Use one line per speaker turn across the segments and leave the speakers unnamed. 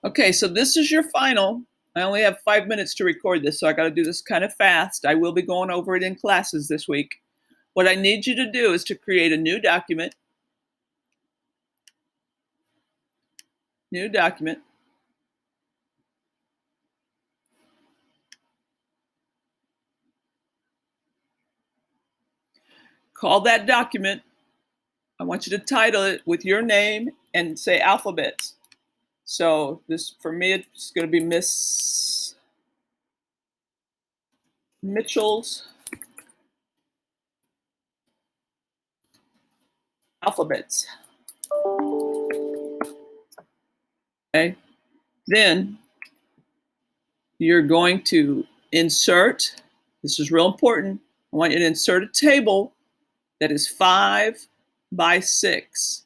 Okay, so this is your final. I only have 5 minutes to record this, so I got to do this kind of fast. I will be going over it in classes this week. What I need you to do is to create a new document. New document. Call that document. I want you to title it with your name and say alphabets. So this, for me, it's going to be Miss Mitchell's alphabets. Okay. Then you're going to insert, this is real important, I want you to insert a table that is 5 by 6.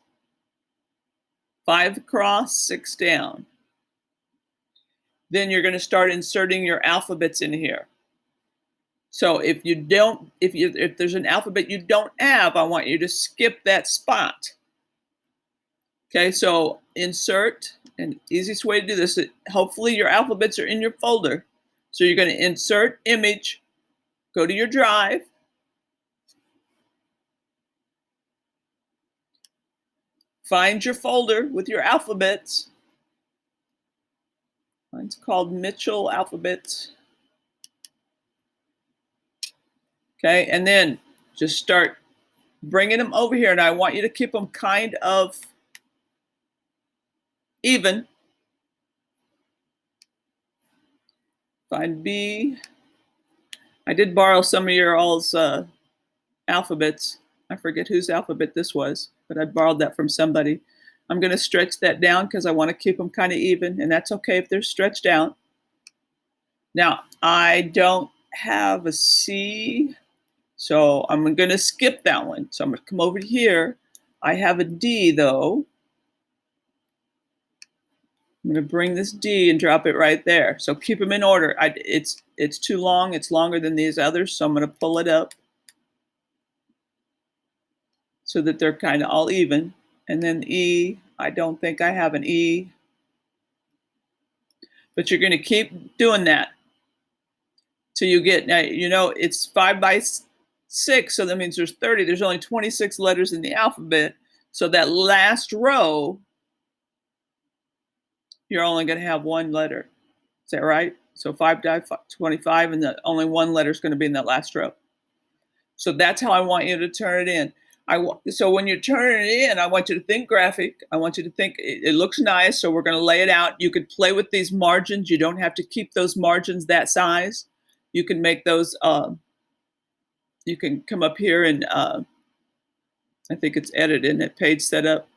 5 across, 6 down. Then you're going to start inserting your alphabets in here. So if there's an alphabet you don't have, I want you to skip that spot. Okay, so insert, and easiest way to do this, hopefully your alphabets are in your folder. So you're going to insert image, go to your drive, find your folder with your alphabets. Mine's called Mitchell Alphabets. Okay, and then just start bringing them over here, and I want you to keep them kind of even. Find B. I did borrow some of your all's alphabets. I forget whose alphabet this was, but I borrowed that from somebody. I'm going to stretch that down because I want to keep them kind of even, and that's okay if they're stretched out. Now, I don't have a C, so I'm going to skip that one. So I'm going to come over here. I have a D, though. I'm going to bring this D and drop it right there. So keep them in order. It's too long. It's longer than these others, so I'm going to pull it up so that they're kind of all even. And then E, I don't think I have an E. But you're going to keep doing that till you get, now, you know, it's 5 by 6, so that means there's 30. There's only 26 letters in the alphabet. So that last row, you're only going to have one letter. Is that right? So 5 by 25, and only one letter is going to be in that last row. So that's how I want you to turn it in. So when you're turning it in, I want you to think graphic. I want you to think it looks nice, so we're going to lay it out. You could play with these margins. You don't have to keep those margins that size. You can make those, you can come up here and I think it's edit, isn't it? Page setup.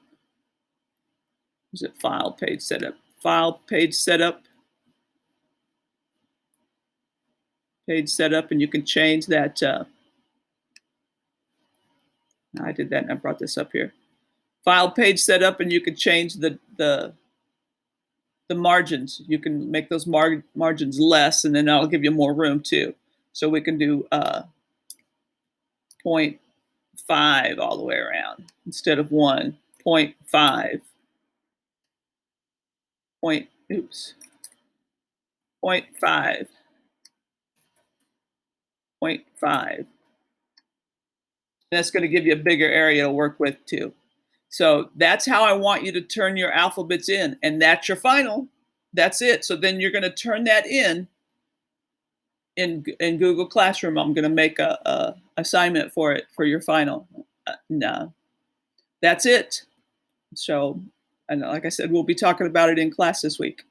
Is it file, page setup? File, page setup. Page setup, and you can change that. I did that and I brought this up here. File, page setup, and you can change the margins. You can make those margins less, and then I'll give you more room too. So we can do 0.5 all the way around instead of 1. 0.5. 0.5. 0.5. That's going to give you a bigger area to work with too. So that's how I want you to turn your alphabets in, and that's your final. That's it. So then you're going to turn that in Google Classroom. I'm going to make a assignment for it for your final. No, that's it. So, and like I said, we'll be talking about it in class this week.